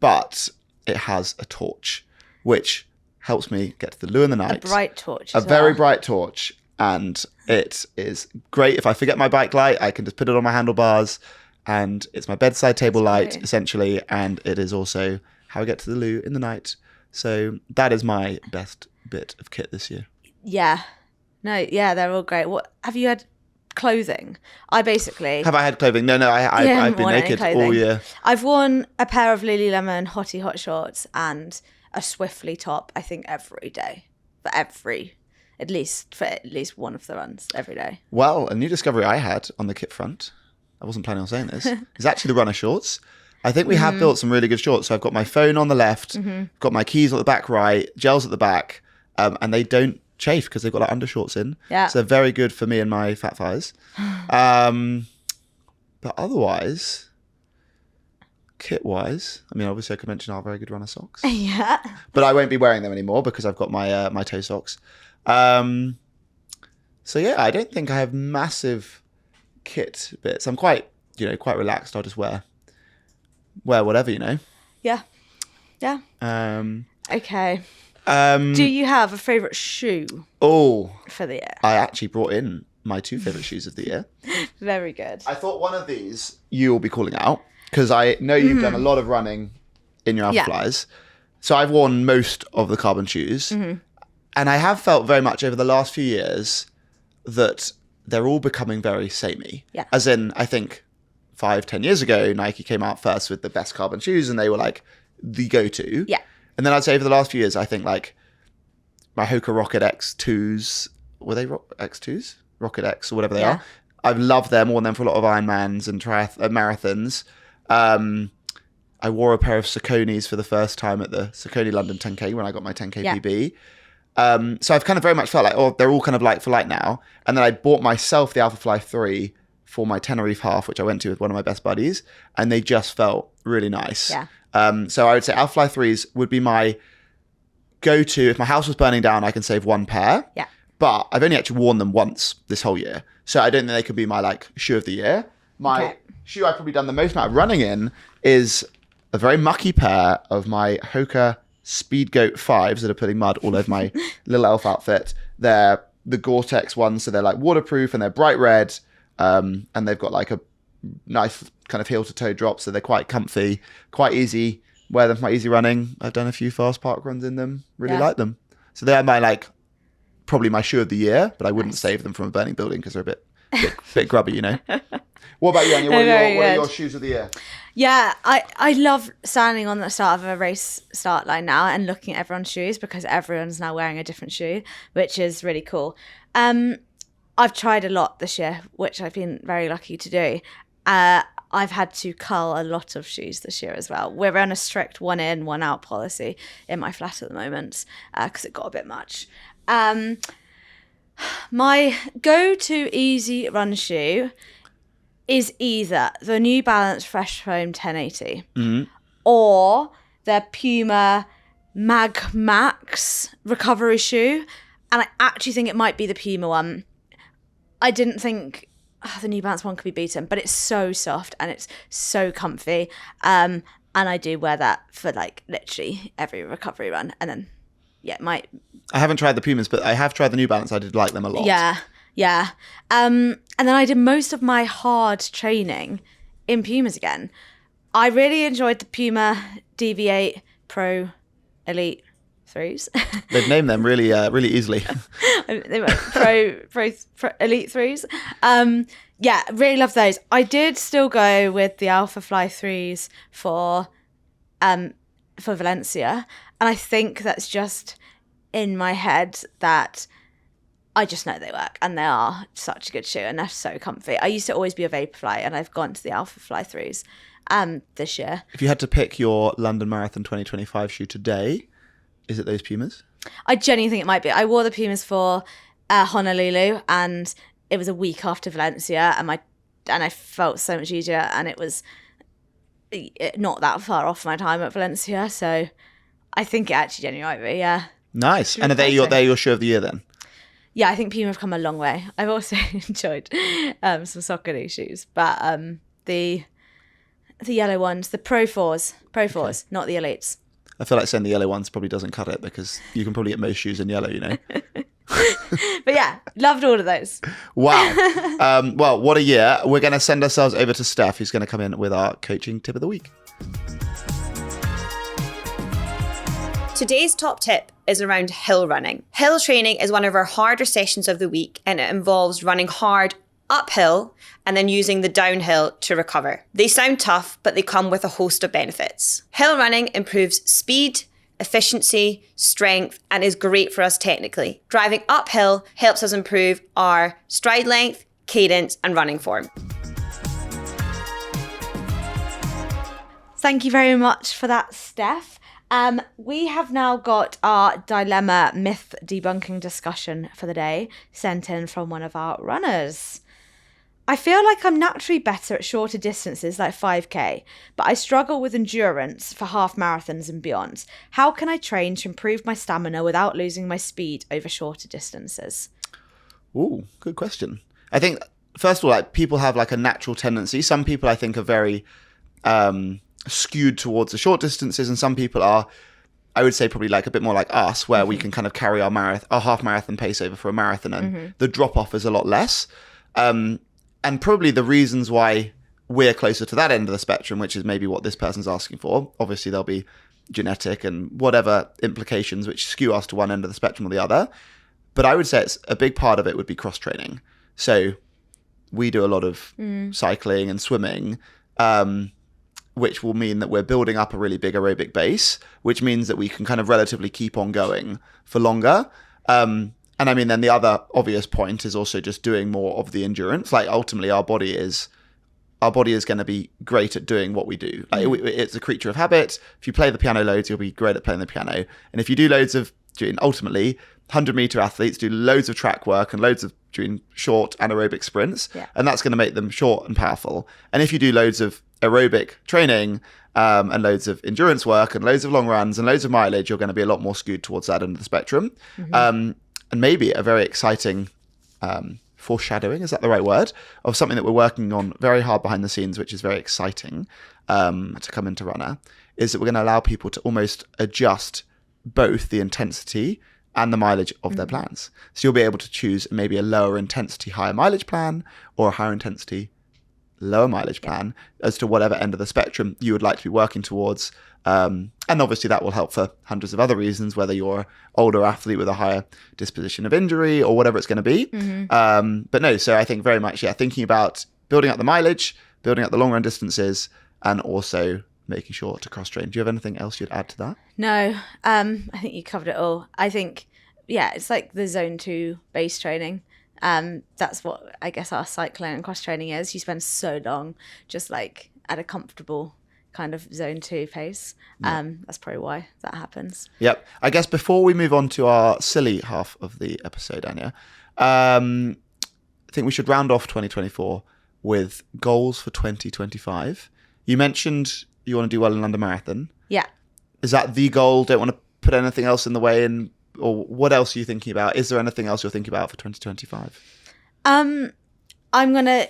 But it has a torch, which helps me get to the loo in the night. A bright torch. A very bright torch. And it is great. If I forget my bike light, I can just put it on my handlebars. And it's my bedside table light, essentially. And it is also how I get to the loo in the night. So that is my best bit of kit this year. Yeah. No, yeah, they're all great. What have you had? Clothing. I basically have I had clothing? No, I've been naked all year. I've worn a pair of Lululemon Hottie Hot shorts and a Swiftly top. I think every day for at least one of the runs every day. Well, a new discovery I had on the kit front. I wasn't planning on saying this. Is actually the runner shorts. I think we have built some really good shorts. So I've got my phone on the left, got my keys at the back right, gels at the back, and they don't chafe because they've got like undershorts in. Yeah. So they're very good for me and my fat thighs. But otherwise, kit-wise, I mean, obviously I could mention our very good runner socks. Yeah. But I won't be wearing them anymore because I've got my my toe socks. So yeah, I don't think I have massive kit bits. I'm quite relaxed. I'll just wear whatever, Yeah. Yeah. Okay. Do you have a favourite shoe for the year? I actually brought in my 2 favourite shoes of the year. Very good. I thought one of these you will be calling out because I know you've done a lot of running in your Alpha Flies. So I've worn most of the carbon shoes. And I have felt very much over the last few years that they're all becoming very samey. Yeah. As in, I think 5-10 years ago, Nike came out first with the best carbon shoes and they were like the go-to. Yeah. And then I'd say over the last few years, I think like my Hoka Rocket X2s, were they X2s? Rocket X or whatever they are. I've loved them, worn them for a lot of Ironmans and marathons. I wore a pair of Sauconys for the first time at the Saucony London 10K when I got my 10K PB. So I've kind of very much felt like, they're all kind of like for like now. And then I bought myself the Alpha Fly 3 for my Tenerife half, which I went to with one of my best buddies. And they just felt really nice. Yeah. So I would say Alpha Fly 3s would be my go-to. If my house was burning down, I can save one pair. Yeah. But I've only actually worn them once this whole year. So I don't think they could be my like shoe of the year. My shoe I've probably done the most amount of running in is a very mucky pair of my Hoka Speed Goat 5s that are putting mud all over my little elf outfit. They're the Gore-Tex ones, so they're like waterproof and they're bright red. And they've got like a nice kind of heel to toe drop, so they're quite comfy, quite easy. Wear them for my easy running. I've done a few fast park runs in them. Really like them. So they're my probably my shoe of the year, but I wouldn't save them from a burning building because they're a bit grubby, What about you, Anya? What are your shoes of the year? Yeah, I love standing on the start of a race start line now and looking at everyone's shoes because everyone's now wearing a different shoe, which is really cool. I've tried a lot this year, which I've been very lucky to do. I've had to cull a lot of shoes this year as well. We're on a strict 1 in, 1 out policy in my flat at the moment because it got a bit much. My go-to easy run shoe is either the New Balance Fresh Foam 1080 or the Puma Mag Max recovery shoe. And I actually think it might be the Puma one. I didn't think the New Balance one could be beaten, but it's so soft and it's so comfy. And I do wear that for like literally every recovery run. And then, I haven't tried the Pumas, but I have tried the New Balance. I did like them a lot. Yeah. And then I did most of my hard training in Pumas again. I really enjoyed the Puma DV8 Pro Elite 3s. They've named them really easily. They were Pro Elite 3s. Really love those. I did still go with the Alpha Fly 3s for Valencia. And I think that's just in my head that I just know they work and they are such a good shoe and they're so comfy. I used to always be a Vaporfly and I've gone to the Alpha Fly 3s this year. If you had to pick your London Marathon 2025 shoe today, is it those Pumas? I genuinely think it might be. I wore the Pumas for Honolulu and it was a week after Valencia and I felt so much easier and it was not that far off my time at Valencia, so I think it actually genuinely might be, yeah. Nice. And are they your shoe of the year then? Yeah, I think Puma have come a long way. I've also enjoyed some Saucony shoes, but the yellow ones, the Pro 4s, not the Elites. I feel like saying the yellow ones probably doesn't cut it because you can probably get most shoes in yellow, you know. But yeah, loved all of those. Wow. Well, what a year. We're going to send ourselves over to Steph, who's going to come in with our coaching tip of the week. Today's top tip is around hill running. Hill training is one of our harder sessions of the week, and it involves running hard uphill and then using the downhill to recover. They sound tough, but they come with a host of benefits. Hill running improves speed, efficiency, strength, and is great for us technically. Driving uphill helps us improve our stride length, cadence, and running form. Thank you very much for that, Steph. We have now got our dilemma myth debunking discussion for the day sent in from one of our runners. I feel like I'm naturally better at shorter distances like 5k, but I struggle with endurance for half marathons and beyond. How can I train to improve my stamina without losing my speed over shorter distances? Ooh, good question. I think, first of all, like people have like a natural tendency. Some people I think are very skewed towards the short distances, and some people are, I would say, probably like a bit more like us, where we can kind of carry our half marathon pace over for a marathon, and the drop off is a lot less. And probably the reasons why we're closer to that end of the spectrum, which is maybe what this person's asking for. Obviously, there'll be genetic and whatever implications which skew us to one end of the spectrum or the other. But I would say it's a big part of it would be cross training. So we do a lot of cycling and swimming, which will mean that we're building up a really big aerobic base, which means that we can kind of relatively keep on going for longer. And I mean, then the other obvious point is also just doing more of the endurance. Like ultimately our body is going to be great at doing what we do. Like it's a creature of habit. If you play the piano loads, you'll be great at playing the piano. And if you do loads of doing, ultimately 100-meter athletes do loads of track work and loads of doing short anaerobic sprints. Yeah. And that's going to make them short and powerful. And if you do loads of aerobic training and loads of endurance work and loads of long runs and loads of mileage, you're going to be a lot more skewed towards that end of the spectrum. And maybe a very exciting foreshadowing, is that the right word, of something that we're working on very hard behind the scenes, which is very exciting to come into Runna, is that we're going to allow people to almost adjust both the intensity and the mileage of their plans. So you'll be able to choose maybe a lower intensity, higher mileage plan, or a higher intensity, lower mileage plan, as to whatever end of the spectrum you would like to be working towards. And obviously that will help for hundreds of other reasons, whether you're an older athlete with a higher disposition of injury or whatever it's going to be. But no, so I think very much, thinking about building up the mileage, building up the long run distances, and also making sure to cross train. Do you have anything else you'd add to that? No, I think you covered it all. I think, it's like the zone 2 base training. That's what I guess our cycling and cross training is. You spend so long just like at a comfortable kind of zone 2 pace. That's probably why that happens. Yep. I guess before we move on to our silly half of the episode, Anya, I think we should round off 2024 with goals for 2025. You mentioned you want to do well in London Marathon. Yeah. Is that the goal? Don't want to put anything else in the way, or what else are you thinking about? Is there anything else you're thinking about for 2025? I'm going to,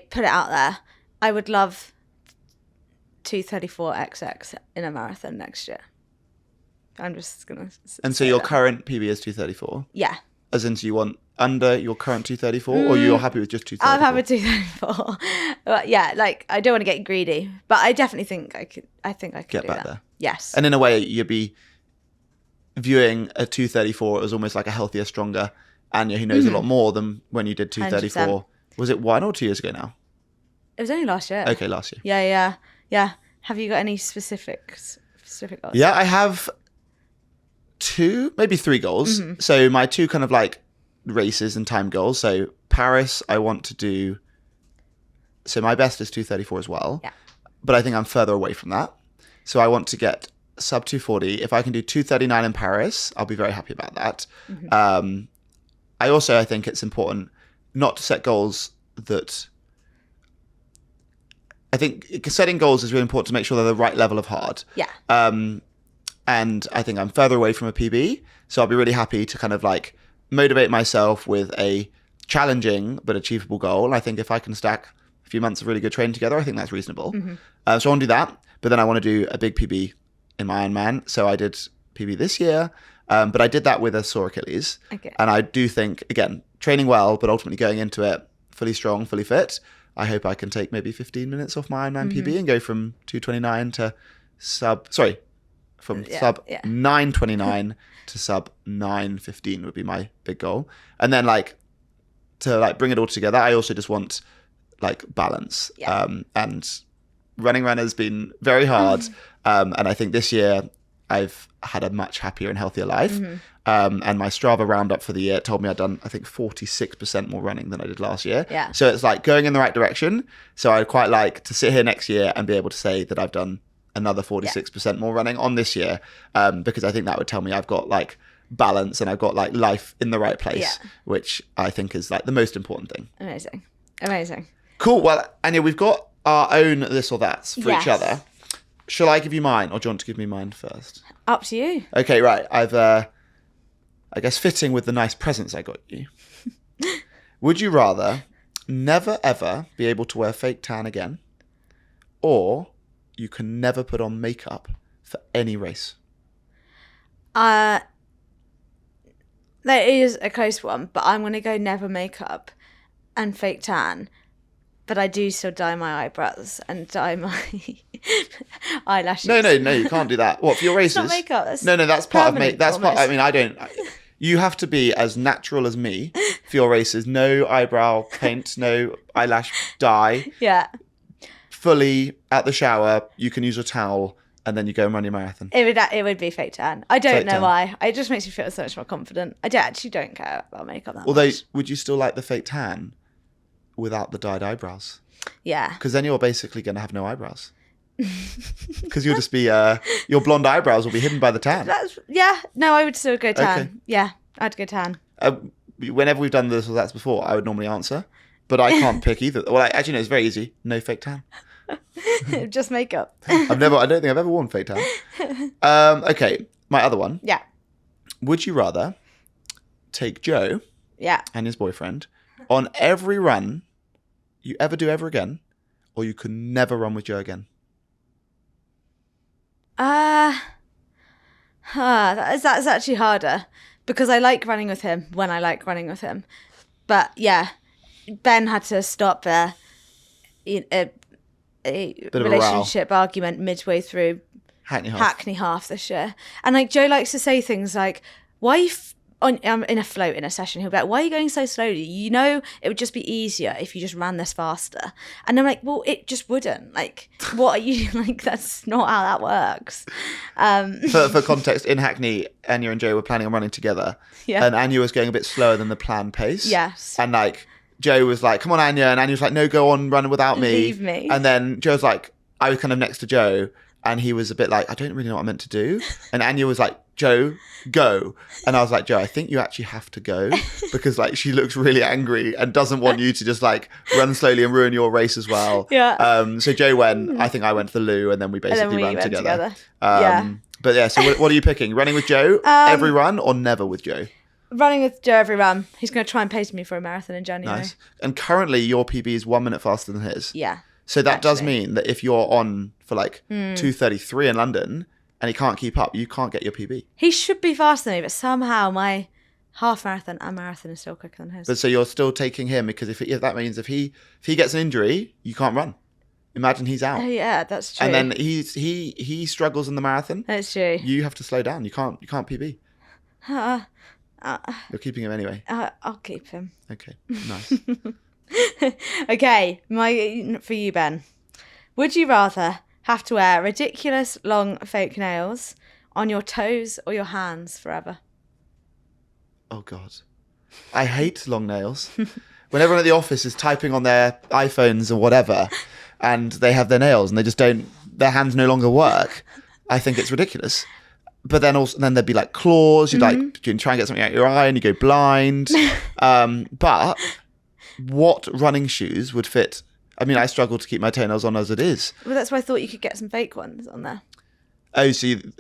put it out there. I would love 2:34XX in a marathon next year. I'm just going to And so your current PB is 2:34? Yeah. As in, so you want under your current 2:34, or you're happy with just 2:34? I'm happy with 2:34. But I don't want to get greedy, but I definitely think I could. I think I could get back there. Yes. And in a way, you'd be viewing a 2:34 as almost like a healthier, stronger Anya who knows a lot more than when you did 2:34. 100%. Was it 1 or 2 years ago now? It was only last year. Okay, last year. Yeah. Have you got any specific goals? Yeah, I have 2, maybe 3 goals. So my 2 kind of like races and time goals. So Paris, I want to do. So my best is 2:34 as well. Yeah. But I think I'm further away from that. So I want to get sub 2:40. If I can do 2:39 in Paris, I'll be very happy about that. I think it's important not to set goals that I think setting goals is really important to make sure they're the right level of hard. Yeah. And I think I'm further away from a PB, so I'll be really happy to kind of like motivate myself with a challenging but achievable goal. I think if I can stack a few months of really good training together, I think that's reasonable. So I want to do that, but then I want to do a big PB in my Ironman. So I did PB this year, but I did that with a sore Achilles. Okay. And I do think, again, training well, but ultimately going into it fully strong, fully fit, I hope I can take maybe 15 minutes off my Ironman PB and go from 2:29 to sub 9:29 to sub 9:15 would be my big goal. And then like to like bring it all together, I also just want like balance. And running has been very hard. And I think this year I've had a much happier and healthier life. And my Strava roundup for the year told me I'd done, I think, 46% more running than I did last year. Yeah. So it's like going in the right direction. So I'd quite like to sit here next year and be able to say that I've done another 46% more running on this year, because I think that would tell me I've got like balance and I've got like life in the right place, which I think is like the most important thing. Amazing. Cool. Well, Anya, we've got our own this or that's for each other. Shall I give you mine, or do you want to give me mine first? Up to you. Okay, right. I've, I guess fitting with the nice presents I got you. Would you rather never ever be able to wear fake tan again, or you can never put on makeup for any race? That is a close one, but I'm going to go never makeup and fake tan. But I do still dye my eyebrows and dye my eyelashes. No, you can't do that. What, for your races? It's not makeup. That's no, that's part of me. permanent That's part. I almost. mean, you have to be as natural as me for your races. No eyebrow paint, no eyelash dye. Yeah. Fully at the shower. You can use a towel, and then you go and run your marathon. It would be fake tan. I don't Fake know tan. why. It just makes me feel so much more confident. I actually don't care about makeup that Although, much. would you still like the fake tan without the dyed eyebrows? Yeah. Because then you're basically going to have no eyebrows. Because you'll just be your blonde eyebrows will be hidden by the tan. No, I would still go tan. Okay. Yeah, I'd go tan. Whenever we've done this or that's before, I would normally answer, but I can't pick either. Well, actually, no, it's very easy. No fake tan. Just makeup. I don't think I've ever worn fake tan. Okay, my other one. Yeah. Would you rather take Joe Yeah. and his boyfriend on every run you ever do ever again, or you could never run with Joe again? That's actually harder because I like running with him when I like running with him. But yeah, Ben had to stop a relationship argument midway through Hackney Half this year. And like Joe likes to say things like, why are you in a float in a session, he'll be like, why are you going so slowly? You know, it would just be easier if you just ran this faster. And I'm like, well, it just wouldn't. Like, what are you like? That's not how that works. For context, in Hackney, Anya and Joe were planning on running together. Yeah. And Anya was going a bit slower than the planned pace. Yes. And like, Joe was like, come on, Anya. And Anya was like, no, go on, run without me. Leave me. And then Joe was like, I was kind of next to Joe. And he was a bit like, I don't really know what I'm meant to do. And Anya was like, Joe, go. And I was like, Joe, I think you actually have to go because like she looks really angry and doesn't want you to just like run slowly and ruin your race as well. Yeah. So Joe went, I think I went to the loo, and then we basically ran went together. Yeah. But yeah, so what are you picking? Running with Joe every run, or never with Joe? Running with Joe every run. He's going to try and pace me for a marathon in January. Nice. And currently your PB is 1 minute faster than his. Yeah. So that does actually. mean that if you're on for like 2:33 in London and he can't keep up, you can't get your PB. He should be faster than me, but somehow my half marathon and marathon is still quicker than his. But so you're still taking him because if that means if he gets an injury, you can't run. Imagine he's out. Oh, yeah, that's true. And then he struggles in the marathon. That's true. You have to slow down. You can't PB. You're keeping him anyway. I'll keep him. Okay, nice. Okay, for you, Ben. Would you rather have to wear ridiculous long fake nails on your toes or your hands forever? Oh God, I hate long nails. When everyone at the office is typing on their iPhones or whatever, and they have their nails and their hands no longer work, I think it's ridiculous. But then there'd be like claws. You'd like you try and get something out your eye and you go blind. But what running shoes would fit I mean, I struggle to keep my toenails on as it is. Well, that's why I thought you could get some fake ones on there. Oh,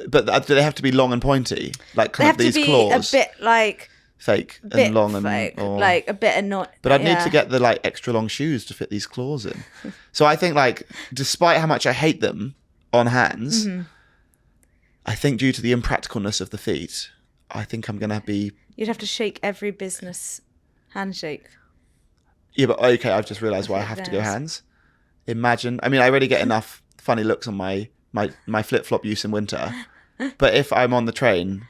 but do they have to be long and pointy? Like They kind have of these to be claws? a bit like Fake bit and long fake, or... like a bit annoying. But I'd need to get the like extra long shoes to fit these claws in. So I think like, despite how much I hate them on hands, I think due to the impracticalness of the feet, I think I'm going to be... You'd have to shake every business handshake. Yeah, but okay, I've just realised why I have to go hands. Imagine, I mean, I already get enough funny looks on my flip-flop use in winter. But if I'm on the train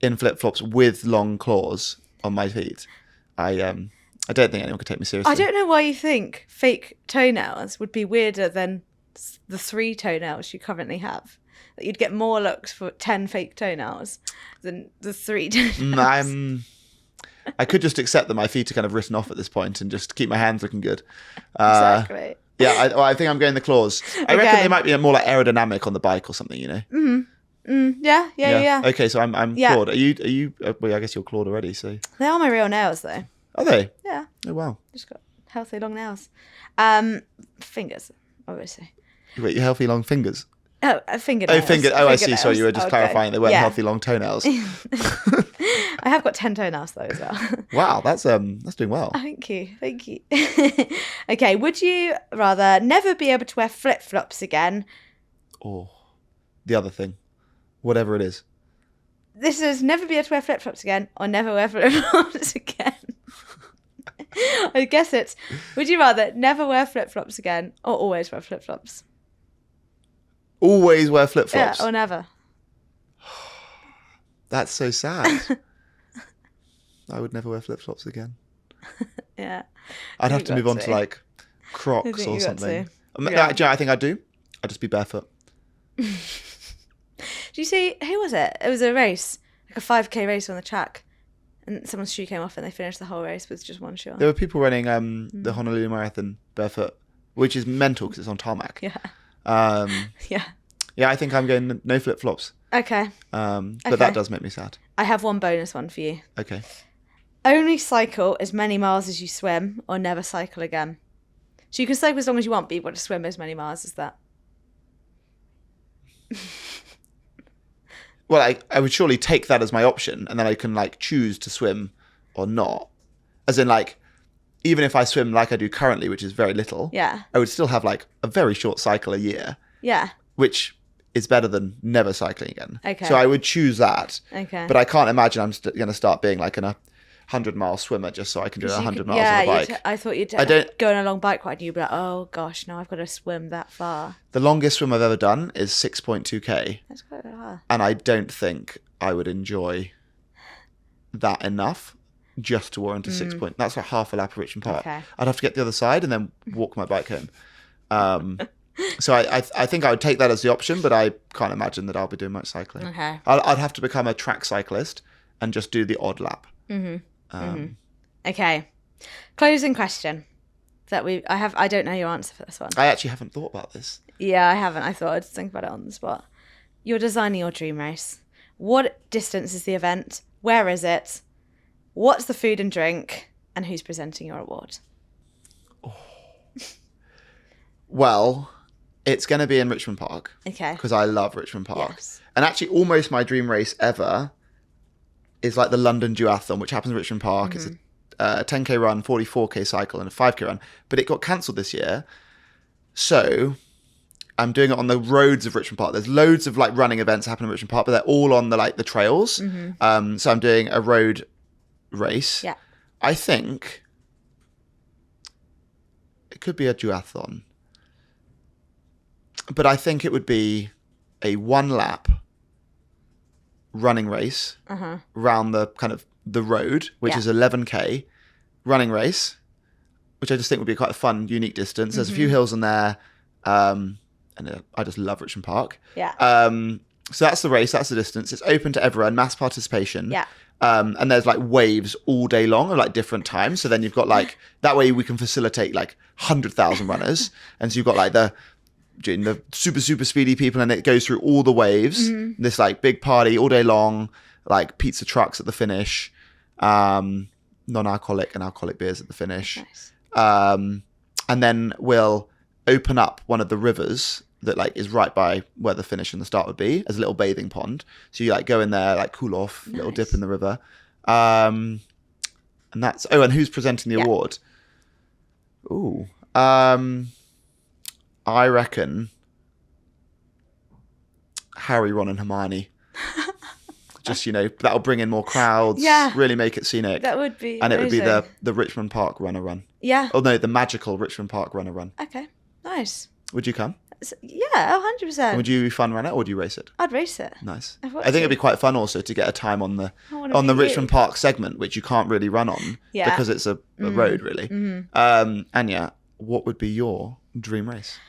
in flip-flops with long claws on my feet, I don't think anyone could take me seriously. I don't know why you think fake toenails would be weirder than the 3 toenails you currently have. That you'd get more looks for 10 fake toenails than the 3 toenails. I could just accept that my feet are kind of written off at this point and just keep my hands looking good. Exactly. Yeah, I think I'm going the claws. I reckon they might be more like aerodynamic on the bike or something, you know? Yeah. Okay, so I'm clawed. Are you? Well, I guess you're clawed already. So They are my real nails, though. are they? Yeah. Oh wow. Just got healthy long nails. Fingers, obviously. Wait, your healthy long fingers. Oh, fingernails. Oh, finger. Oh, I see. Sorry, you were just Okay. clarifying they weren't Yeah. healthy long toenails. I have got 10 toenails though as well. Wow, that's doing well. Thank you. Okay, would you rather never be able to wear flip-flops again? Or the other thing, whatever it is. This is never be able to wear flip-flops again or never wear flip-flops again. I guess it's, would you rather never wear flip-flops again or always wear flip-flops? Always wear flip-flops. Yeah, or never. That's so sad. I would never wear flip-flops again. Yeah. I'd have to move on to like I Crocs think or you got something. to. No, Yeah. do you know what I think I'd do? I'd just be barefoot. Do you see, who was it? It was a race, like a 5K race on the track. And someone's shoe came off and they finished the whole race with just one shoe on. There were people running the Honolulu Marathon barefoot, which is mental because it's on tarmac. Yeah. Yeah. Yeah, I think I'm going no flip-flops. Okay. But that does make me sad. I have one bonus one for you. Okay. Only cycle as many miles as you swim or never cycle again. So you can cycle as long as you want, but you've got to swim as many miles as that. Well, I would surely take that as my option, and then I can like choose to swim or not. As in, like, even if I swim like I do currently, which is very little, Yeah. I would still have like a very short cycle a year, Yeah. which is better than never cycling again. Okay. So I would choose that. Okay. But I can't imagine I'm going to start being like a 100-mile swimmer just so I can do 100 miles on a bike. I thought you'd go on a long bike ride and you'd be like, oh gosh, now I've got to swim that far. The longest swim I've ever done is 6.2k. That's quite hard. And I don't think I would enjoy that enough just to warrant a 6 point. That's like half a lap of Richmond Park. Okay. I'd have to get the other side and then walk my bike home. So I think I would take that as the option, but I can't imagine that I'll be doing much cycling. Okay. I'd have to become a track cyclist and just do the odd lap. Okay. Closing question that I don't know your answer for this one. I actually haven't thought about this. Yeah, I haven't. I thought I'd think about it on the spot. You're designing your dream race. What distance is the event? Where is it? What's the food and drink? And who's presenting your award? Well, it's going to be in Richmond Park. Okay. Because I love Richmond Park. Yes. And actually, almost my dream race ever is like the London Duathlon, which happens in Richmond Park. It's a 10k run, 44k cycle, and a 5k run. But it got cancelled this year. So I'm doing it on the roads of Richmond Park. There's loads of like running events happening in Richmond Park, but they're all on the trails. So I'm doing a road race. Yeah. I think it could be a duathlon. But I think it would be a 1 lap running race around the kind of the road, which is 11k running race, which I just think would be quite a fun, unique distance. There's a few hills in there, and I just love Richmond Park. Yeah. So that's the race, that's the distance. It's open to everyone, mass participation. Yeah. And there's like waves all day long of like different times. So then you've got like, that way we can facilitate like 100,000 runners. And so you've got like the super, super speedy people, and it goes through all the waves. This like big party all day long, like pizza trucks at the finish, non-alcoholic and alcoholic beers at the finish. Nice. and then we'll open up one of the rivers that like is right by where the finish and the start would be as a little bathing pond. So you like go in there, like cool off, little dip in the river. And that's, and who's presenting the award? Ooh. I reckon Harry, Ron and Hermione. Just, that'll bring in more crowds, really make it scenic. That would be And amazing. it would be the Richmond Park Runner Run. Yeah. Oh, no, the magical Richmond Park Runner Run. Okay, nice. Would you come? Yeah, 100%. Would you fun run it or would you race it? I'd race it. Nice. I've got I think to. it'd be quite fun also to get a time on the beat Richmond you. Park segment, which you can't really run on because it's a road, really. Mm-hmm. Anya, what would be your dream race?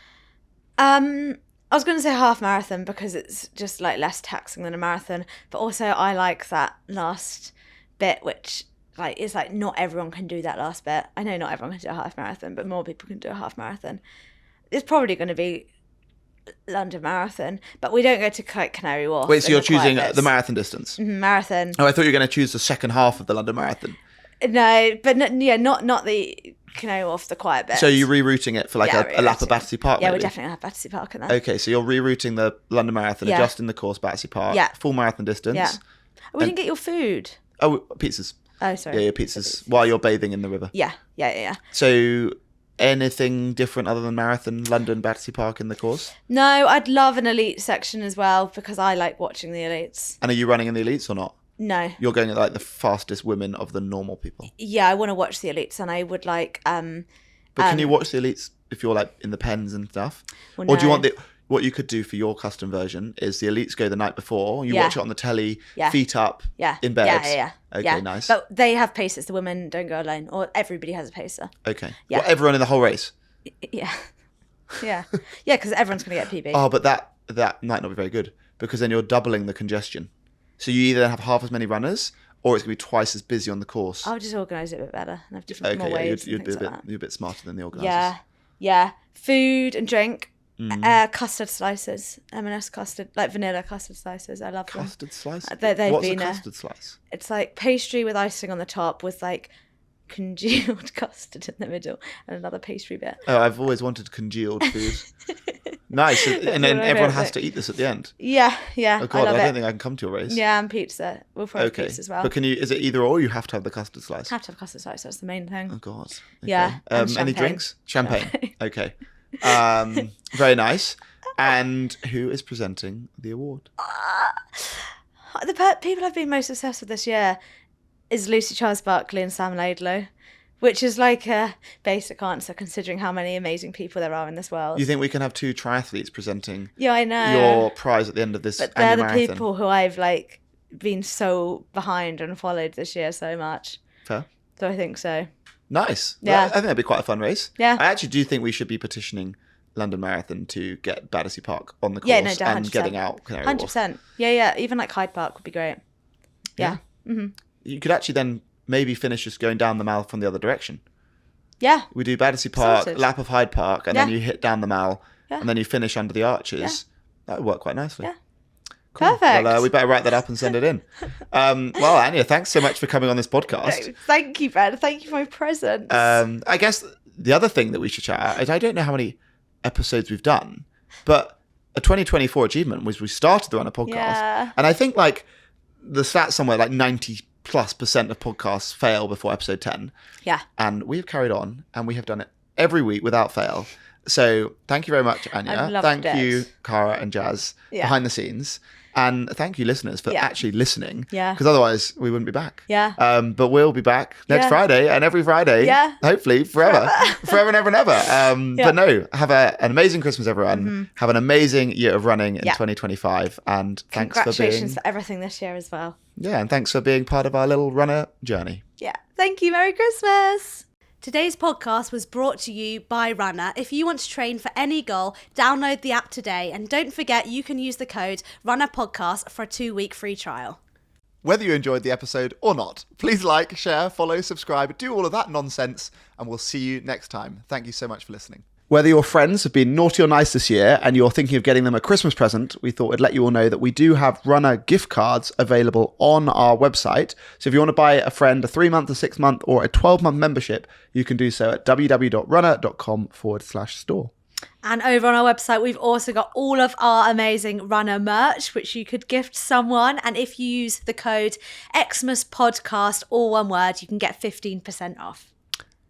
I was going to say half marathon because it's just like less taxing than a marathon, but also I like that last bit, which like is like not everyone can do that last bit. I know not everyone can do a half marathon, but more people can do a half marathon. It's probably going to be London Marathon, but we don't go to Canary Wharf. Wait, so in you're the quiet choosing bits. the marathon distance? Marathon. Oh, I thought you were going to choose the second half of the London Marathon. No, but not the Canary Wharf, the quiet bit. So you're rerouting it for like a lap of rerouting. Battersea Park? Yeah, maybe? we're definitely going to have Battersea Park in there. Okay, so you're rerouting the London Marathon, Yeah. adjusting the course Battersea Park, full marathon distance. Yeah. We didn't get your food. Oh, pizzas. Oh, sorry. Yeah, pizzas while you're bathing in the river. Yeah. So anything different other than marathon, London, Battersea Park in the course? No, I'd love an elite section as well because I like watching the elites. And are you running in the elites or not? No. You're going at like the fastest women of the normal people. Yeah, I want to watch the elites and I would like... But can you watch the elites if you're like in the pens and stuff? Well, Or do you no. want what you could do for your custom version is the elites go the night before, you Yeah. watch it on the telly, Yeah. feet up, Yeah. in bed. Yeah. Okay, nice. But they have paces. The women don't go alone. Or everybody has a pacer. Okay. Yeah. Well, everyone in the whole race. Yeah. Yeah. Yeah, because everyone's going to get PB. Oh, but that might not be very good because then you're doubling the congestion. So you either have half as many runners or it's going to be twice as busy on the course. I'll just organise it a bit better and have different more Okay, waves. you'd be and things like that. you're a bit smarter than the organisers. Yeah. Food and drink. Mm. Custard slices. M&S custard, like vanilla custard slices. I love them. Custard slice? They've What's been a custard slice? It's like pastry with icing on the top with like congealed custard in the middle and another pastry bit. Oh, I've always wanted congealed food. Nice. And then what I everyone don't has think. to eat this at the Yeah. Yeah. Oh, God, I love I don't it. think I can come to your race. Yeah, and pizza. We'll probably have Okay. pizza as well. But is it either or? You have to have the custard slice. Have to have custard slice. That's the main thing. Oh, God. Okay. Yeah, and Any champagne. drinks? Champagne. Okay. Very nice. And who is presenting the award? The people I've been most obsessed with this year is Lucy Charles Barkley and Sam Laidlow, which is like a basic answer considering how many amazing people there are in this world. You think we can have two triathletes presenting Yeah, I know. your prize at the end of this But they're annual the marathon? people who I've like been so behind and followed this year so much. Fair. So I think so. Nice. Yeah. Well, I think that'd be quite a fun race. Yeah. I actually do think we should be petitioning London Marathon to get Battersea Park on the course Yeah, no, 100%. and getting out Canary Wharf. 100%. Yeah. Even like Hyde Park would be great. Yeah. You could actually then maybe finish just going down the Mall from the other direction. Yeah. We do Battersea Park, Sorted. lap of Hyde Park, and then Yeah. you hit down the Mall, Yeah. and then you finish under the arches. That would work quite nicely. Yeah. Cool. Perfect. Well, we better write that up and send it in. Well, Anya, thanks so much for coming on this podcast. Thank you, Brad. Thank you for my presents. I guess the other thing that we should chat about is I don't know how many episodes we've done, but a 2024 achievement was we started the Runna Podcast. Yeah. And I think like the stats somewhere like 90+% of podcasts fail before episode 10. Yeah. And we've carried on and we have done it every week without fail. So thank you very much, Anya. I've loved Thank it. you, Cara and Jazz, Yeah. behind the scenes. And thank you, listeners, for Yeah. actually listening. Yeah. Because otherwise we wouldn't be back. Yeah. But we'll be back next Yeah. Friday and every Friday. Yeah. Hopefully forever. Forever and ever and ever. Yeah. But no, have an amazing Christmas, everyone. Have an amazing year of running in Yeah. 2025. And thanks for being... Congratulations for everything this year as well. Yeah, and thanks for being part of our little runner journey. Yeah. Thank you. Merry Christmas. Today's podcast was brought to you by Runna. If you want to train for any goal, download the app today. And don't forget, you can use the code Runna Podcast for a 2-week free trial. Whether you enjoyed the episode or not, please like, share, follow, subscribe, do all of that nonsense, and we'll see you next time. Thank you so much for listening. Whether your friends have been naughty or nice this year and you're thinking of getting them a Christmas present, we thought we'd let you all know that we do have Runner gift cards available on our website. So if you want to buy a friend a 3-month, a 6-month, or a 12-month membership, you can do so at www.runner.com/store. And over on our website, we've also got all of our amazing Runner merch, which you could gift someone. And if you use the code XmasPodcast, all one word, you can get 15% off.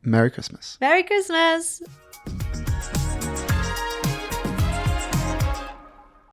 Merry Christmas. Merry Christmas.